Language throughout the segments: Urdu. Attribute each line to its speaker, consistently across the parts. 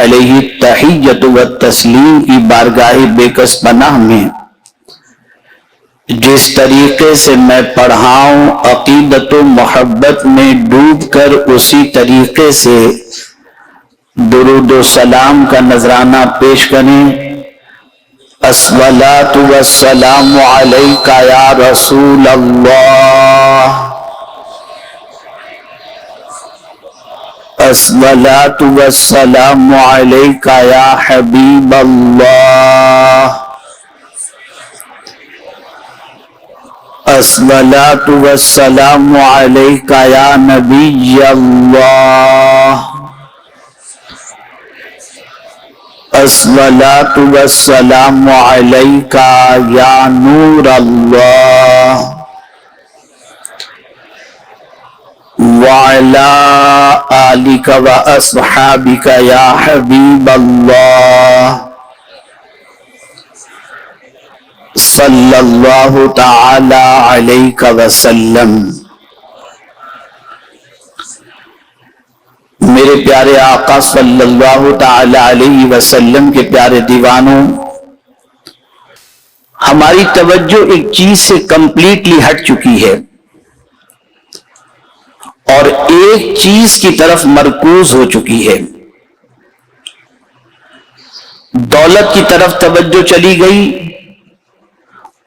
Speaker 1: علیہ التحیۃ والتسلیم کی بارگاہ بےکس پناہ میں جس طریقے سے میں پڑھا ہوں عقیدت و محبت میں ڈوب کر اسی طریقے سے درود و سلام کا نذرانہ پیش کریں۔ الصلاۃ والسلام علیک یا رسول اللہ، الصلاۃ والسلام علیک یا حبیب اللہ، الصلاۃ والسلام علیک یا نبی اللہ، الصلاۃ والسلام علیک یا نور اللہ، وعلی آلک واصحابک یا حبیب اللہ، صلی اللہ تعالی علیہ وسلم۔ میرے پیارے آقا صلی اللہ تعالی علیہ وسلم کے پیارے دیوانوں، ہماری توجہ ایک چیز سے کمپلیٹلی ہٹ چکی ہے اور ایک چیز کی طرف مرکوز ہو چکی ہے۔ دولت کی طرف توجہ چلی گئی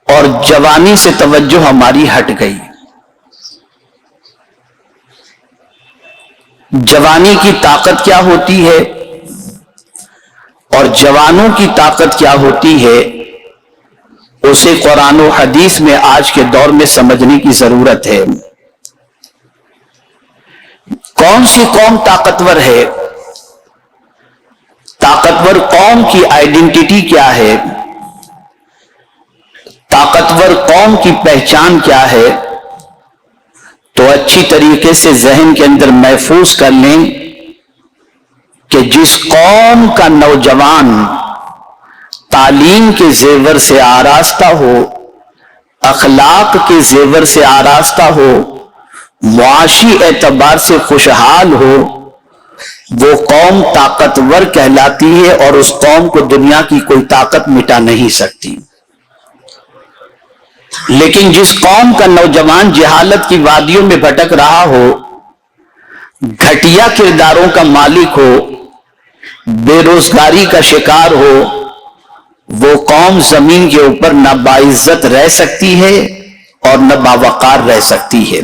Speaker 1: اور جوانی سے توجہ ہماری ہٹ گئی۔ جوانی کی طاقت کیا ہوتی ہے اور جوانوں کی طاقت کیا ہوتی ہے، اسے قرآن و حدیث میں آج کے دور میں سمجھنے کی ضرورت ہے۔ کون سی قوم طاقتور ہے؟ طاقتور قوم کی آئیڈینٹی کیا ہے؟ طاقتور قوم کی پہچان کیا ہے؟ تو اچھی طریقے سے ذہن کے اندر محفوظ کر لیں کہ جس قوم کا نوجوان تعلیم کے زیور سے آراستہ ہو، اخلاق کے زیور سے آراستہ ہو، معاشی اعتبار سے خوشحال ہو، وہ قوم طاقتور کہلاتی ہے اور اس قوم کو دنیا کی کوئی طاقت مٹا نہیں سکتی۔ لیکن جس قوم کا نوجوان جہالت کی وادیوں میں بھٹک رہا ہو، گھٹیا کرداروں کا مالک ہو، بے روزگاری کا شکار ہو، وہ قوم زمین کے اوپر نہ باعزت رہ سکتی ہے اور نہ باوقار رہ سکتی ہے۔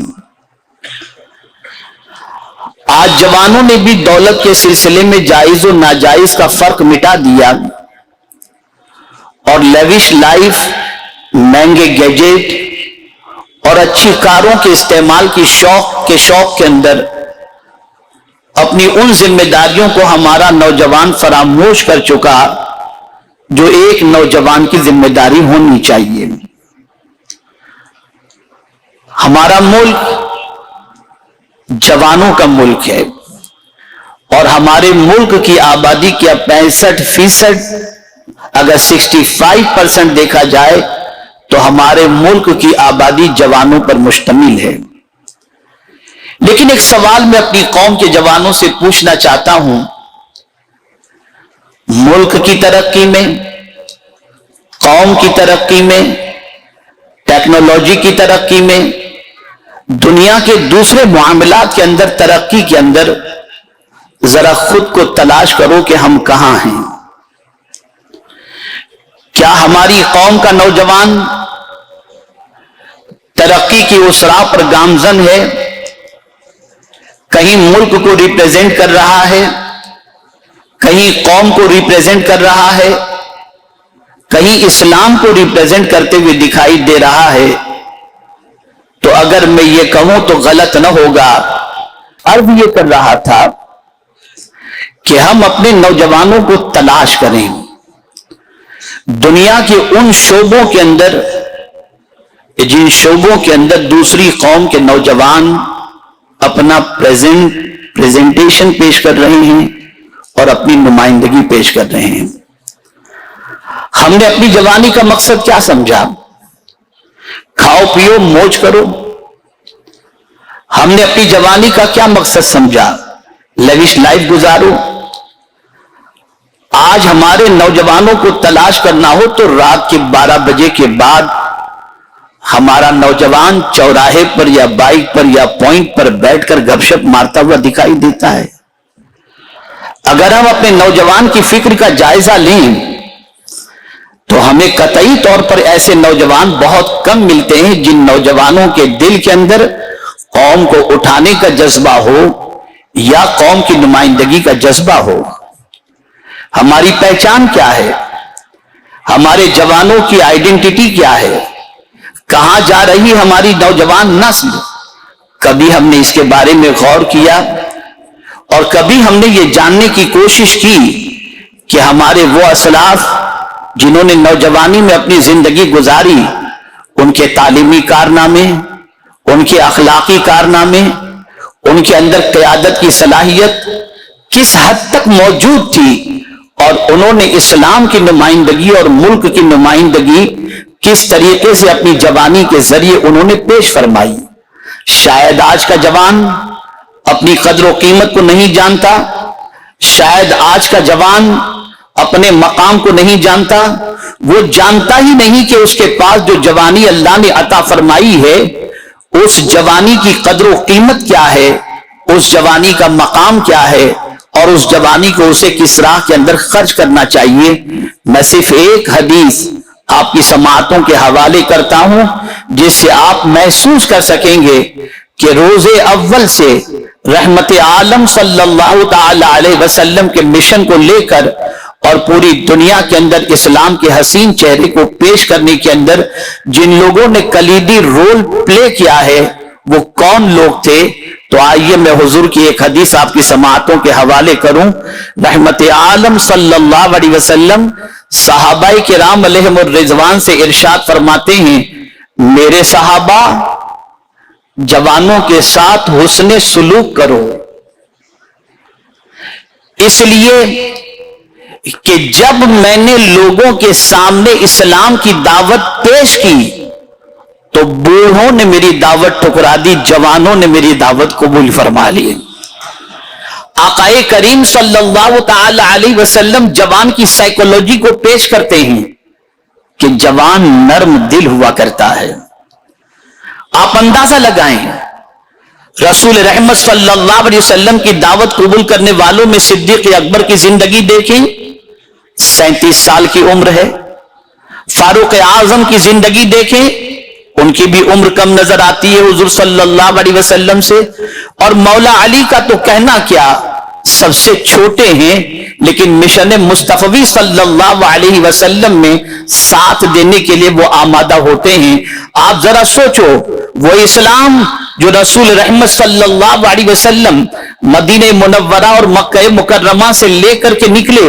Speaker 1: آج جوانوں نے بھی دولت کے سلسلے میں جائز و ناجائز کا فرق مٹا دیا اور لیوش لائف، مہنگے گیجٹ اور اچھی کاروں کے استعمال کی شوق کے اندر اپنی ان ذمہ داریوں کو ہمارا نوجوان فراموش کر چکا جو ایک نوجوان کی ذمہ داری ہونی چاہیے۔ ہمارا ملک جوانوں کا ملک ہے اور ہمارے ملک کی آبادی کا 65%، اگر 65% دیکھا جائے تو ہمارے ملک کی آبادی جوانوں پر مشتمل ہے۔ لیکن ایک سوال میں اپنی قوم کے جوانوں سے پوچھنا چاہتا ہوں، ملک کی ترقی میں، قوم کی ترقی میں، ٹیکنالوجی کی ترقی میں، دنیا کے دوسرے معاملات کے اندر ترقی کے اندر ذرا خود کو تلاش کرو کہ ہم کہاں ہیں۔ کیا ہماری قوم کا نوجوان ترقی کی اس راہ پر گامزن ہے؟ کہیں ملک کو ریپریزنٹ کر رہا ہے، کہیں قوم کو ریپریزنٹ کر رہا ہے، کہیں اسلام کو ریپریزنٹ کرتے ہوئے دکھائی دے رہا ہے؟ تو اگر میں یہ کہوں تو غلط نہ ہوگا۔ عرض یہ کر رہا تھا کہ ہم اپنے نوجوانوں کو تلاش کریں، دنیا کے ان شعبوں کے اندر جن شعبوں کے اندر دوسری قوم کے نوجوان اپنا پریزنٹیشن پیش کر رہے ہیں اور اپنی نمائندگی پیش کر رہے ہیں۔ ہم نے اپنی جوانی کا مقصد کیا سمجھا؟ کھاؤ پیو موج کرو۔ ہم نے اپنی جوانی کا کیا مقصد سمجھا؟ لیوش لائف گزارو۔ آج ہمارے نوجوانوں کو تلاش کرنا ہو تو رات کے 12 بجے کے بعد ہمارا نوجوان چوراہے پر یا بائک پر یا پوائنٹ پر بیٹھ کر گپ شپ مارتا ہوا دکھائی دیتا ہے۔ اگر ہم اپنے نوجوان کی فکر کا جائزہ لیں تو ہمیں قطعی طور پر ایسے نوجوان بہت کم ملتے ہیں جن نوجوانوں کے دل کے اندر قوم کو اٹھانے کا جذبہ ہو یا قوم کی نمائندگی کا جذبہ ہو۔ ہماری پہچان کیا ہے؟ ہمارے جوانوں کی آئیڈینٹی کیا ہے؟ کہاں جا رہی ہماری نوجوان نسل؟ کبھی ہم نے اس کے بارے میں غور کیا اور کبھی ہم نے یہ جاننے کی کوشش کی کہ ہمارے وہ اسلاف جنہوں نے نوجوانی میں اپنی زندگی گزاری، ان کے تعلیمی کارنامے، ان کے اخلاقی کارنامے، ان کے اندر قیادت کی صلاحیت کس حد تک موجود تھی، اور انہوں نے اسلام کی نمائندگی اور ملک کی نمائندگی کس طریقے سے اپنی جوانی کے ذریعے انہوں نے پیش فرمائی۔ شاید آج کا جوان اپنی قدر و قیمت کو نہیں جانتا، شاید آج کا جوان اپنے مقام کو نہیں جانتا، وہ جانتا ہی نہیں کہ اس کے پاس جو جوانی اللہ نے عطا فرمائی ہے اس جوانی کی قدر و قیمت کیا ہے، اس جوانی کا مقام کیا ہے، اور اس جوانی کو اسے کس راہ کے اندر خرچ کرنا چاہیے۔ میں صرف ایک حدیث آپ کی سماعتوں کے حوالے کرتا ہوں جس سے آپ محسوس کر سکیں گے کہ روز اول سے رحمت عالم صلی اللہ تعالی علیہ وسلم کے مشن کو لے کر اور پوری دنیا کے اندر اسلام کے حسین چہرے کو پیش کرنے کے اندر جن لوگوں نے کلیدی رول پلے کیا ہے وہ کون لوگ تھے؟ تو آئیے میں حضور کی ایک حدیث آپ کی سماعتوں کے حوالے کروں۔ رحمت عالم صلی اللہ علیہ وسلم صحابہ کرام علیہم الرضوان سے ارشاد فرماتے ہیں، میرے صحابہ جوانوں کے ساتھ حسن سلوک کرو، اس لیے کہ جب میں نے لوگوں کے سامنے اسلام کی دعوت پیش کی تو بوڑھوں نے میری دعوت ٹھکرا دی، جوانوں نے میری دعوت قبول فرما لی۔ آقا کریم صلی اللہ تعالی علیہ وسلم جوان کی سائیکولوجی کو پیش کرتے ہیں کہ جوان نرم دل ہوا کرتا ہے۔ آپ اندازہ لگائیں، رسول رحمت صلی اللہ علیہ وسلم کی دعوت قبول کرنے والوں میں صدیق اکبر کی زندگی دیکھیں، 37 سال کی عمر ہے۔ فاروق اعظم کی زندگی دیکھیں، ان کی بھی عمر کم نظر آتی ہے حضور صلی اللہ علیہ وسلم سے، اور مولا علی کا تو کہنا کیا، سب سے چھوٹے ہیں لیکن مشن مصطفی صلی اللہ علیہ وسلم میں ساتھ دینے کے لیے وہ آمادہ ہوتے ہیں۔ آپ ذرا سوچو، وہ اسلام جو رسول رحمت صلی اللہ علیہ وسلم مدینہ منورہ اور مکہ مکرمہ سے لے کر کے نکلے،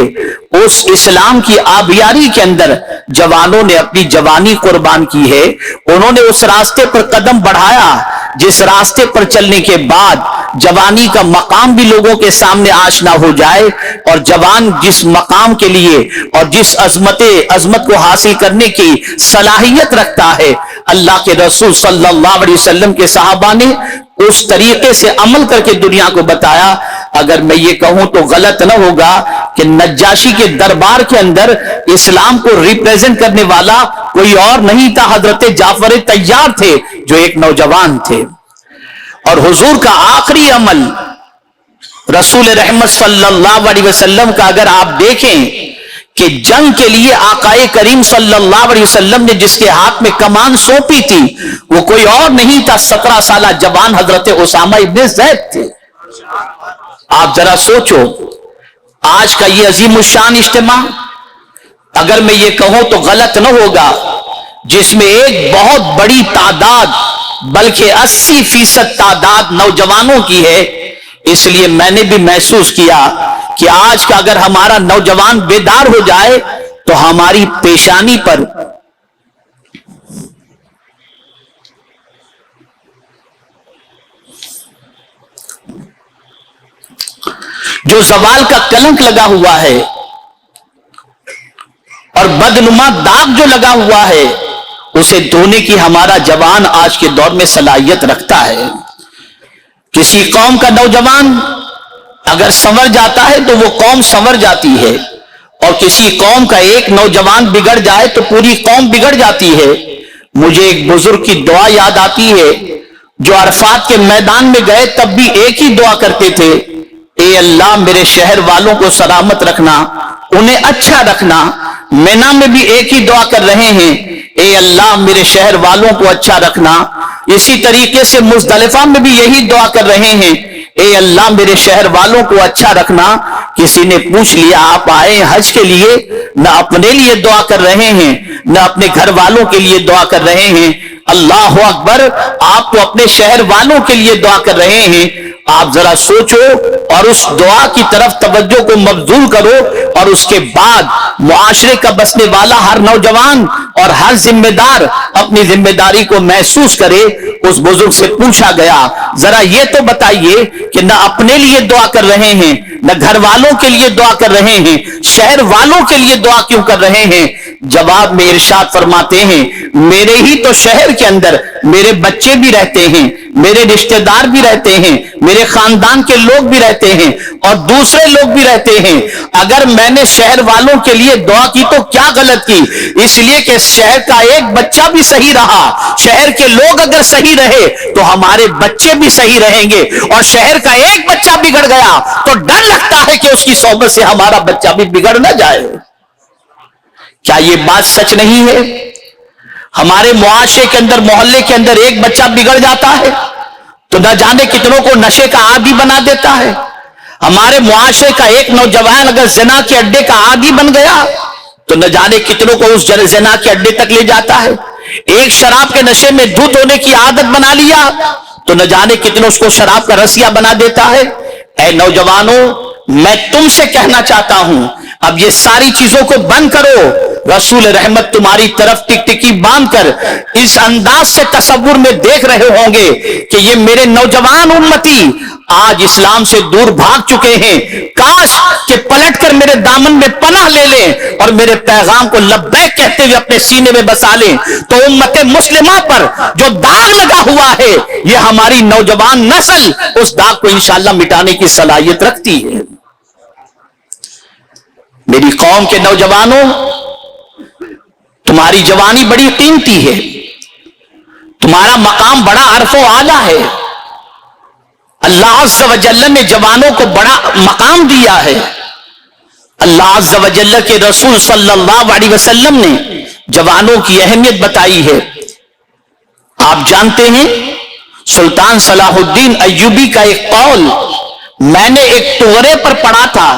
Speaker 1: اس اسلام کی آبیاری کے اندر جوانوں نے اپنی جوانی قربان کی ہے۔ انہوں نے اس راستے پر قدم بڑھایا جس راستے پر چلنے کے بعد جوانی کا مقام بھی لوگوں کے سامنے آشنا ہو جائے، اور جوان جس مقام کے لیے اور جس عظمت کو حاصل کرنے کی صلاحیت رکھتا ہے، اللہ کے رسول صلی اللہ علیہ وسلم کے صحابہ نے اس طریقے سے عمل کر کے دنیا کو بتایا۔ اگر میں یہ کہوں تو غلط نہ ہوگا کہ نجاشی کے دربار کے اندر اسلام کو ریپریزنٹ کرنے والا کوئی اور نہیں تھا، حضرت جعفر طیار تھے جو ایک نوجوان تھے۔ اور حضور کا آخری عمل رسول رحمت صلی اللہ علیہ وسلم کا اگر آپ دیکھیں کہ جنگ کے لیے آقا کریم صلی اللہ علیہ وسلم نے جس کے ہاتھ میں کمان سونپی تھی وہ کوئی اور نہیں تھا، 17 سالہ جوان حضرت اسامہ ابن زید تھے۔ آپ ذرا سوچو، آج کا یہ عظیم الشان اجتماع اگر میں یہ کہوں تو غلط نہ ہوگا، جس میں ایک بہت بڑی تعداد بلکہ 80% تعداد نوجوانوں کی ہے، اس لیے میں نے بھی محسوس کیا کہ آج کا اگر ہمارا نوجوان بیدار ہو جائے تو ہماری پیشانی پر جو زوال کا کلنک لگا ہوا ہے اور بدنما داغ جو لگا ہوا ہے اسے دھونے کی ہمارا جوان آج کے دور میں صلاحیت رکھتا ہے۔ کسی قوم کا نوجوان اگر سنور جاتا ہے تو وہ قوم سنور جاتی ہے، اور کسی قوم کا ایک نوجوان بگڑ جائے تو پوری قوم بگڑ جاتی ہے۔ مجھے ایک بزرگ کی دعا یاد آتی ہے جو عرفات کے میدان میں گئے تب بھی ایک ہی دعا کرتے تھے، اے اللہ میرے شہر والوں کو سلامت رکھنا، انہیں اچھا رکھنا۔ مینا میں بھی ایک ہی دعا کر رہے ہیں، اے اللہ میرے شہر والوں کو اچھا رکھنا۔ اسی طریقے سے مزدلفہ میں بھی یہی دعا کر رہے ہیں، اے اللہ میرے شہر والوں کو اچھا رکھنا۔ کسی نے پوچھ لیا آپ آئے حج کے لیے، نہ اپنے لیے دعا کر رہے ہیں نہ اپنے گھر والوں کے لیے دعا کر رہے ہیں۔ اللہ اکبر، آپ تو اپنے شہر والوں کے لیے دعا کر رہے ہیں۔ آپ ذرا سوچو اور اس دعا کی طرف توجہ کو مبذول کرو، اور اس کے بعد معاشرے کا بسنے والا ہر نوجوان اور ہر ذمہ دار اپنی ذمہ داری کو محسوس کرے۔ اس بزرگ سے پوچھا گیا ذرا یہ تو بتائیے کہ نہ اپنے لیے دعا کر رہے ہیں نہ گھر والوں کے لیے دعا کر رہے ہیں، شہر والوں کے لیے دعا کیوں کر رہے ہیں؟ جواب میں ارشاد فرماتے ہیں میرے ہی تو شہر کے اندر میرے بچے بھی رہتے ہیں، میرے رشتہ دار بھی رہتے ہیں، میرے خاندان کے لوگ بھی رہتے ہیں اور دوسرے لوگ بھی رہتے ہیں۔ اگر میں نے شہر والوں کے لیے دعا کی تو کیا غلط کی؟ اس لیے کہ شہر کا ایک بچہ بھی صحیح رہا، شہر کے لوگ اگر صحیح رہے تو ہمارے بچے بھی صحیح رہیں گے، اور شہر کا ایک بچہ بگڑ گیا تو ڈر لگتا ہے کہ اس کی صحبت سے ہمارا بچہ بھی بگڑ نہ جائے۔ کیا یہ بات سچ نہیں ہے؟ ہمارے معاشرے کے اندر، محلے کے اندر ایک بچہ بگڑ جاتا ہے تو نہ جانے کتنوں کو نشے کا عادی بنا دیتا ہے۔ ہمارے معاشرے کا ایک نوجوان اگر زنا کے اڈے کا عادی بن گیا تو نہ جانے کتنوں کو اس زنا کے اڈے تک لے جاتا ہے۔ ایک شراب کے نشے میں دھت ہونے کی عادت بنا لیا تو نہ جانے کتنوں اس کو شراب کا رسیا بنا دیتا ہے۔ اے نوجوانوں، میں تم سے کہنا چاہتا ہوں اب یہ ساری چیزوں کو بند کرو۔ رسول رحمت تمہاری طرف ٹک ٹکی باندھ کر اس انداز سے تصور میں دیکھ رہے ہوں گے کہ یہ میرے نوجوان امتی آج اسلام سے دور بھاگ چکے ہیں، کاش کہ پلٹ کر میرے دامن میں پناہ لے لیں اور میرے پیغام کو لبیک کہتے ہوئے اپنے سینے میں بسا لیں۔ تو امت مسلمہ پر جو داغ لگا ہوا ہے، یہ ہماری نوجوان نسل اس داغ کو انشاءاللہ مٹانے کی صلاحیت رکھتی ہے۔ میری قوم کے نوجوانوں، تمہاری جوانی بڑی قیمتی ہے، تمہارا مقام بڑا عرف و اعلیٰ ہے۔ اللہ عز و جل نے جوانوں کو بڑا مقام دیا ہے۔ اللہ عز و جل کے رسول صلی اللہ علیہ وسلم نے جوانوں کی اہمیت بتائی ہے۔ آپ جانتے ہیں سلطان صلاح الدین ایوبی کا ایک قول میں نے ایک تورے پر پڑھا تھا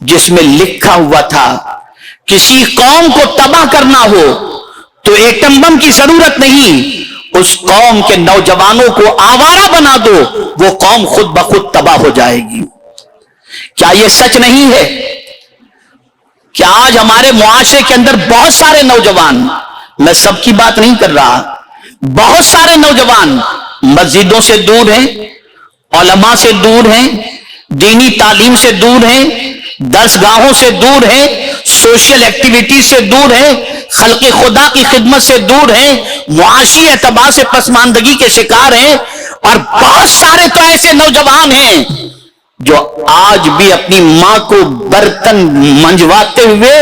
Speaker 1: جس میں لکھا ہوا تھا کسی قوم کو تباہ کرنا ہو تو ایٹم بم کی ضرورت نہیں، اس قوم کے نوجوانوں کو آوارہ بنا دو، وہ قوم خود بخود تباہ ہو جائے گی۔ کیا یہ سچ نہیں ہے کہ آج ہمارے معاشرے کے اندر بہت سارے نوجوان، میں سب کی بات نہیں کر رہا، بہت سارے نوجوان مسجدوں سے دور ہیں، علماء سے دور ہیں، دینی تعلیم سے دور ہیں، درسگاہوں سے دور ہیں، سوشل ایکٹیویٹی سے دور ہیں، خلق خدا کی خدمت سے دور ہیں، معاشی اعتبار سے پسماندگی کے شکار ہیں، اور بہت سارے تو ایسے نوجوان ہیں جو آج بھی اپنی ماں کو برتن منجواتے ہوئے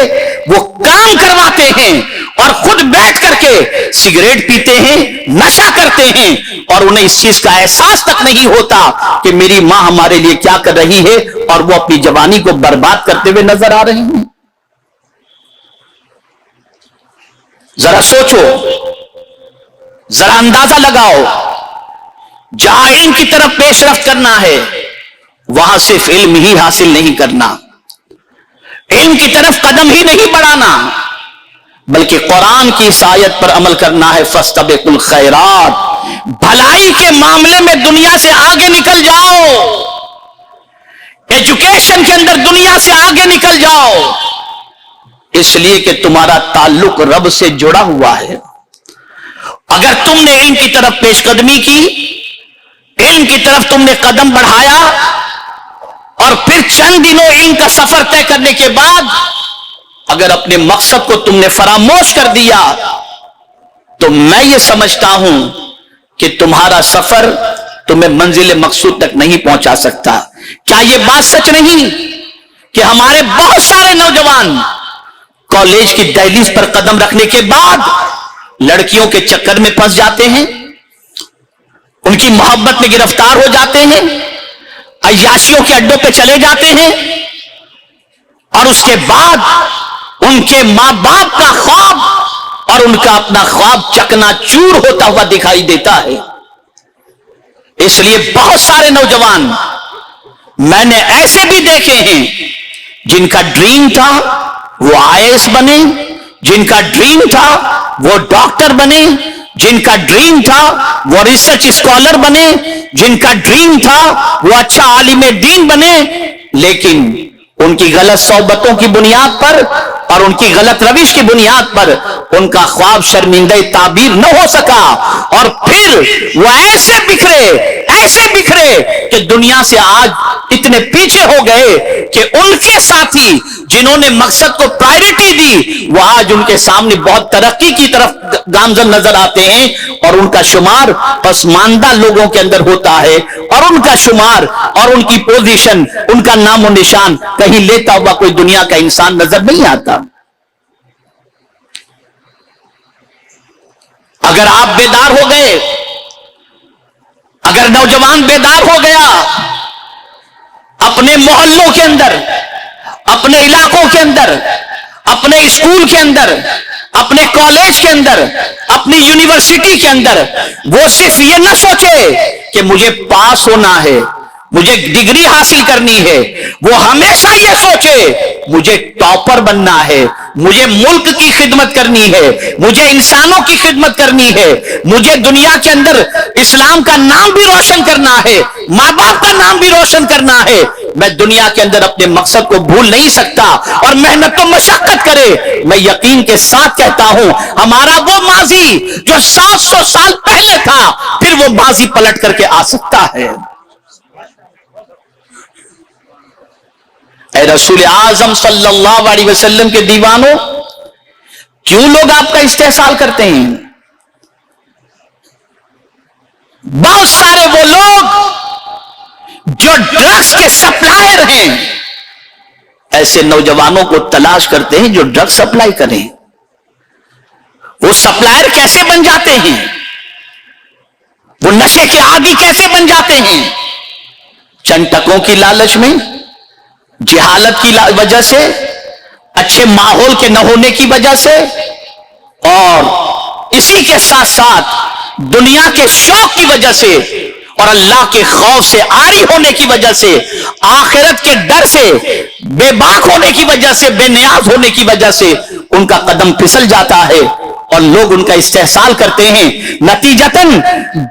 Speaker 1: وہ کام کرواتے ہیں اور خود بیٹھ کر کے سگریٹ پیتے ہیں، نشہ کرتے ہیں، اور انہیں اس چیز کا احساس تک نہیں ہوتا کہ میری ماں ہمارے لیے کیا کر رہی ہے، اور وہ اپنی جوانی کو برباد کرتے ہوئے نظر آ رہے ہیں۔ ذرا سوچو، ذرا اندازہ لگاؤ، جہاں علم کی طرف پیش رفت کرنا ہے وہاں صرف علم ہی حاصل نہیں کرنا، علم کی طرف قدم ہی نہیں بڑھانا، بلکہ قرآن کی اس آیت پر عمل کرنا ہے، فاستبقوا الخیرات، بھلائی کے معاملے میں دنیا سے آگے نکل جاؤ، ایجوکیشن کے اندر دنیا سے آگے نکل جاؤ، اس لیے کہ تمہارا تعلق رب سے جڑا ہوا ہے۔ اگر تم نے علم کی طرف پیش قدمی کی، علم کی طرف تم نے قدم بڑھایا، اور پھر چند دنوں علم کا سفر طے کرنے کے بعد اگر اپنے مقصد کو تم نے فراموش کر دیا تو میں یہ سمجھتا ہوں کہ تمہارا سفر تمہیں منزل مقصود تک نہیں پہنچا سکتا۔ کیا یہ بات سچ نہیں کہ ہمارے بہت سارے نوجوان کالج کی دہلیز پر قدم رکھنے کے بعد لڑکیوں کے چکر میں پھنس جاتے ہیں، ان کی محبت میں گرفتار ہو جاتے ہیں، عیاشیوں کے اڈوں پہ چلے جاتے ہیں، اور اس کے بعد ان کے ماں باپ کا خواب اور ان کا اپنا خواب چکنا چور ہوتا ہوا دکھائی دیتا ہے۔ اس لیے بہت سارے نوجوان میں نے ایسے بھی دیکھے ہیں جن کا ڈریم تھا وہ IAS بنے، جن کا ڈریم تھا وہ ڈاکٹر بنے، جن کا ڈریم تھا وہ ریسرچ اسکالر بنے، جن کا ڈریم تھا وہ اچھا عالم دین بنے، لیکن ان کی غلط صحبتوں کی بنیاد پر اور ان کی غلط روش کی بنیاد پر ان کا خواب شرمندہ تعبیر نہ ہو سکا، اور پھر وہ ایسے بکھرے کہ دنیا سے آج اتنے پیچھے ہو گئے کہ ان کے ساتھی جنہوں نے مقصد کو پرائرٹی دی وہ آج ان کے سامنے بہت ترقی کی طرف گامزن نظر آتے ہیں، اور ان کا شمار پسماندہ لوگوں کے اندر ہوتا ہے، اور ان کا شمار اور ان کی پوزیشن، ان کا نام و نشان کہیں لیتا ہوا کوئی دنیا کا انسان نظر نہیں آتا۔ اگر آپ بیدار ہو گئے، اگر نوجوان بیدار ہو گیا، اپنے محلوں کے اندر، اپنے علاقوں کے اندر، اپنے اسکول کے اندر، اپنے کالج کے اندر، اپنی یونیورسٹی کے اندر، وہ صرف یہ نہ سوچے کہ مجھے پاس ہونا ہے، مجھے ڈگری حاصل کرنی ہے، وہ ہمیشہ یہ سوچے مجھے ٹاپر بننا ہے، مجھے ملک کی خدمت کرنی ہے، مجھے انسانوں کی خدمت کرنی ہے، مجھے دنیا کے اندر اسلام کا نام بھی روشن کرنا ہے، ماں باپ کا نام بھی روشن کرنا ہے، میں دنیا کے اندر اپنے مقصد کو بھول نہیں سکتا، اور محنت و مشقت کرے۔ میں یقین کے ساتھ کہتا ہوں ہمارا وہ ماضی جو 700 سال پہلے تھا پھر وہ ماضی پلٹ کر کے آ سکتا ہے۔ اے رسول اعظم صلی اللہ علیہ وسلم کے دیوانوں، کیوں لوگ آپ کا استحسال کرتے ہیں؟ بہت سارے وہ لوگ جو ڈرگز کے سپلائر ہیں ایسے نوجوانوں کو تلاش کرتے ہیں جو ڈرگ سپلائی کریں۔ وہ سپلائر کیسے بن جاتے ہیں؟ وہ نشے کے عادی کیسے بن جاتے ہیں؟ چند ٹکوں کی لالچ میں، جہالت کی وجہ سے، اچھے ماحول کے نہ ہونے کی وجہ سے، اور اسی کے ساتھ ساتھ دنیا کے شوق کی وجہ سے اور اللہ کے خوف سے عاری ہونے کی وجہ سے، آخرت کے ڈر سے بے باک ہونے کی وجہ سے، بے نیاز ہونے کی وجہ سے ان کا قدم پھسل جاتا ہے اور لوگ ان کا استحصال کرتے ہیں۔ نتیجتاً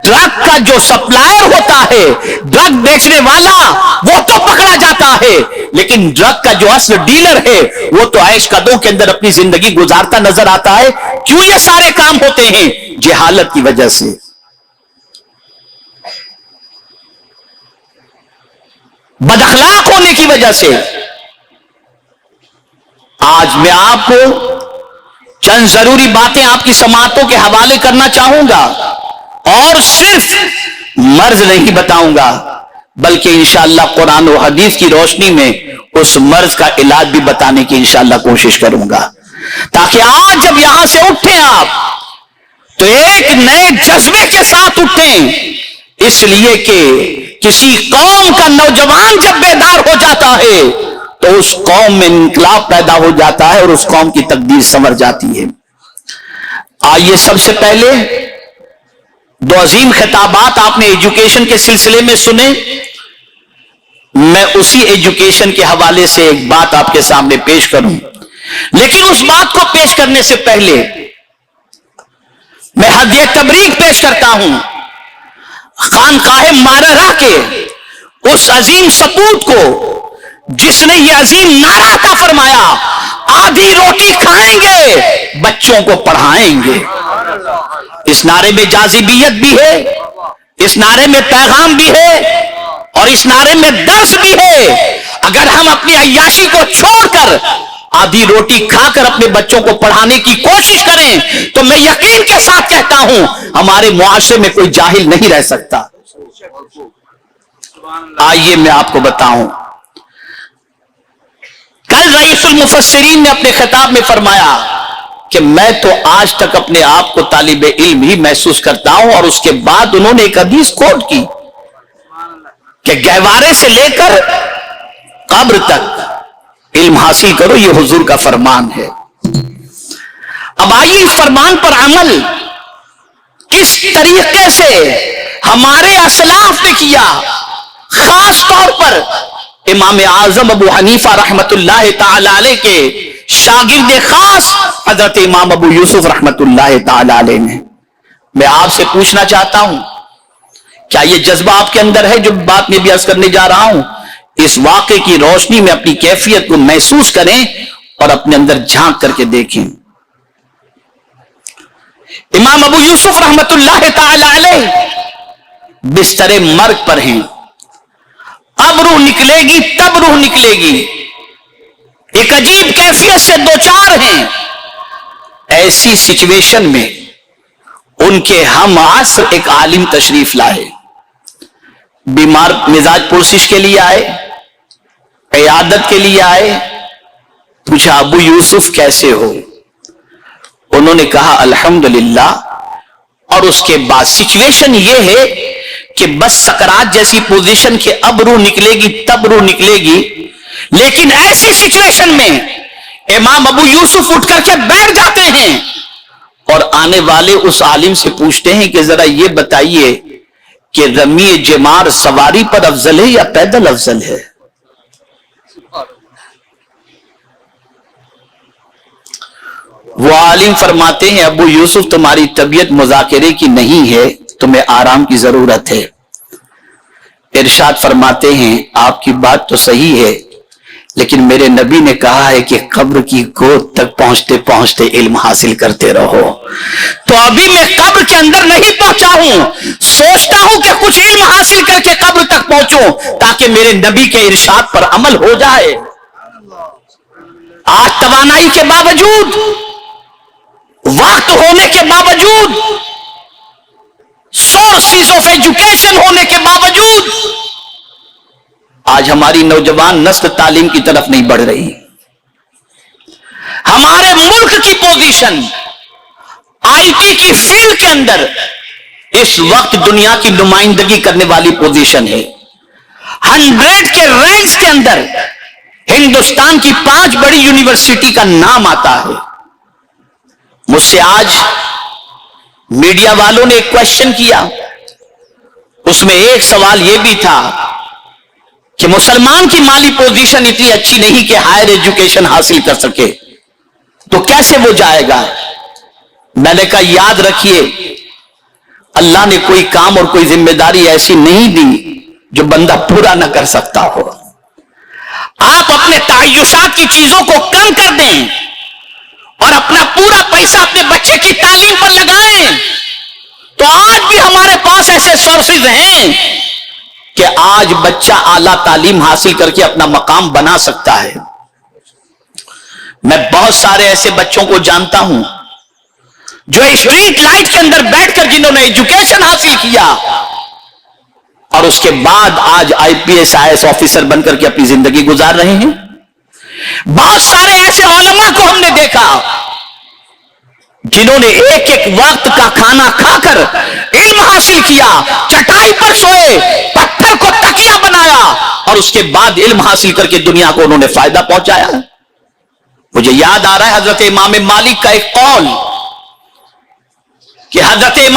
Speaker 1: ڈرگ کا جو سپلائر ہوتا ہے، ڈرگ بیچنے والا، وہ تو پکڑا جاتا ہے، لیکن ڈرگ کا جو اصل ڈیلر ہے وہ تو عیش قدوں کے اندر اپنی زندگی گزارتا نظر آتا ہے۔ کیوں یہ سارے کام ہوتے ہیں؟ جہالت کی وجہ سے، بد اخلاق ہونے کی وجہ سے۔ آج میں آپ کو چند ضروری باتیں آپ کی سماعتوں کے حوالے کرنا چاہوں گا، اور صرف مرض نہیں بتاؤں گا بلکہ انشاءاللہ قرآن و حدیث کی روشنی میں اس مرض کا علاج بھی بتانے کی انشاءاللہ کوشش کروں گا، تاکہ آج جب یہاں سے اٹھیں آپ تو ایک نئے جذبے کے ساتھ اٹھیں، اس لیے کہ کسی قوم کا نوجوان جب بیدار ہو جاتا ہے تو اس قوم میں انقلاب پیدا ہو جاتا ہے اور اس قوم کی تقدیر سنور جاتی ہے۔ آئیے سب سے پہلے دو عظیم خطابات آپ نے ایجوکیشن کے سلسلے میں سنے، میں اسی ایجوکیشن کے حوالے سے ایک بات آپ کے سامنے پیش کروں، لیکن اس بات کو پیش کرنے سے پہلے میں ہدیہ تبریک پیش کرتا ہوں خانقاہ ماررہ کے اس عظیم سپوت کو جس نے یہ عظیم نعرہ عطا فرمایا، آدھی روٹی کھائیں گے بچوں کو پڑھائیں گے۔ اس نعرے میں جاذبیت بھی ہے، اس نعرے میں پیغام بھی ہے، اور اس نعرے میں درس بھی ہے۔ اگر ہم اپنی عیاشی کو چھوڑ کر آدھی روٹی کھا کر اپنے بچوں کو پڑھانے کی کوشش کریں تو میں یقین کے ساتھ کہتا ہوں ہمارے معاشرے میں کوئی جاہل نہیں رہ سکتا۔ آئیے میں آپ کو بتاؤں، کل رئیس المفسرین نے اپنے خطاب میں فرمایا کہ میں تو آج تک اپنے آپ کو طالب علم ہی محسوس کرتا ہوں، اور اس کے بعد انہوں نے ایک حدیث کوٹ کی کہ گہوارے سے لے کر قبر تک علم حاصل کرو، یہ حضور کا فرمان ہے۔ اب آئیے اس فرمان پر عمل کس طریقے سے ہمارے اسلاف نے کیا، خاص طور پر امام اعظم ابو حنیفہ رحمت اللہ تعالی علیہ کے شاگرد خاص حضرت امام ابو یوسف رحمت اللہ تعالی علیہ نے۔ میں آپ سے پوچھنا چاہتا ہوں، کیا یہ جذبہ آپ کے اندر ہے جو بات میں بھی عرض کرنے جا رہا ہوں؟ اس واقعے کی روشنی میں اپنی کیفیت کو محسوس کریں اور اپنے اندر جھانک کر کے دیکھیں۔ امام ابو یوسف رحمت اللہ تعالی علیہ بستر مرگ پر ہیں، اب روح نکلے گی تب روح نکلے گی، ایک عجیب کیفیت سے دوچار ہیں۔ ایسی سچویشن میں ان کے ہم عصر ایک عالم تشریف لائے، بیمار مزاج پرسش کے لیے آئے، عیادت کے لیے آئے، پوچھا ابو یوسف کیسے ہو؟ انہوں نے کہا الحمدللہ، اور اس کے بعد سچویشن یہ ہے کہ بس سکرات جیسی پوزیشن کہ اب روح نکلے گی تب روح نکلے گی، لیکن ایسی سچویشن میں امام ابو یوسف اٹھ کر کے بیٹھ جاتے ہیں اور آنے والے اس عالم سے پوچھتے ہیں کہ ذرا یہ بتائیے کہ رمی جمار سواری پر افضل ہے یا پیدل افضل ہے؟ وہ عالم فرماتے ہیں ابو یوسف تمہاری طبیعت مذاکرے کی نہیں ہے، تمہیں آرام کی ضرورت ہے۔ ارشاد فرماتے ہیں آپ کی بات تو صحیح ہے، لیکن میرے نبی نے کہا ہے کہ قبر کی گود تک پہنچتے پہنچتے علم حاصل کرتے رہو، تو ابھی میں قبر کے اندر نہیں پہنچا ہوں، سوچتا ہوں کہ کچھ علم حاصل کر کے قبر تک پہنچوں تاکہ میرے نبی کے ارشاد پر عمل ہو جائے۔ آج توانائی کے باوجود، وقت ہونے کے باوجود، سورسز آف ایجوکیشن ہونے کے باوجود آج ہماری نوجوان نسل تعلیم کی طرف نہیں بڑھ رہی۔ ہمارے ملک کی پوزیشن آئی ٹی کی فیلڈ کے اندر اس وقت دنیا کی نمائندگی کرنے والی پوزیشن ہے۔ 100 کے رینکس کے اندر ہندوستان کی 5 بڑی یونیورسٹی کا نام آتا ہے۔ مجھ سے آج میڈیا والوں نے ایک کوشچن کیا، اس میں ایک سوال یہ بھی تھا کہ مسلمان کی مالی پوزیشن اتنی اچھی نہیں کہ ہائر ایجوکیشن حاصل کر سکے، تو کیسے وہ جائے گا؟ میں نے کہا یاد رکھیے، اللہ نے کوئی کام اور کوئی ذمہ داری ایسی نہیں دی جو بندہ پورا نہ کر سکتا ہو۔ آپ اپنے تعیشات کی چیزوں کو کم کر دیں اور اپنا پورا پیسہ اپنے بچے کی تعلیم پر لگائیں، تو آج بھی ہمارے پاس ایسے سورسز ہیں کہ آج بچہ اعلیٰ تعلیم حاصل کر کے اپنا مقام بنا سکتا ہے۔ میں بہت سارے ایسے بچوں کو جانتا ہوں جو اسٹریٹ لائٹ کے اندر بیٹھ کر جنہوں نے ایجوکیشن حاصل کیا اور اس کے بعد آج I P S I S officer بن کر کے اپنی زندگی گزار رہے ہیں۔ بہت سارے ایسے علماء کو ہم نے دیکھا جنہوں نے ایک ایک وقت کا کھانا کھا کر علم حاصل کیا، چٹائی پر سوئے، پتھر کو تکیہ بنایا اور اس کے بعد علم حاصل کر کے دنیا کو انہوں نے فائدہ پہنچایا۔ مجھے یاد آ رہا ہے حضرت امام مالک کا ایک قول کہ حضرت امام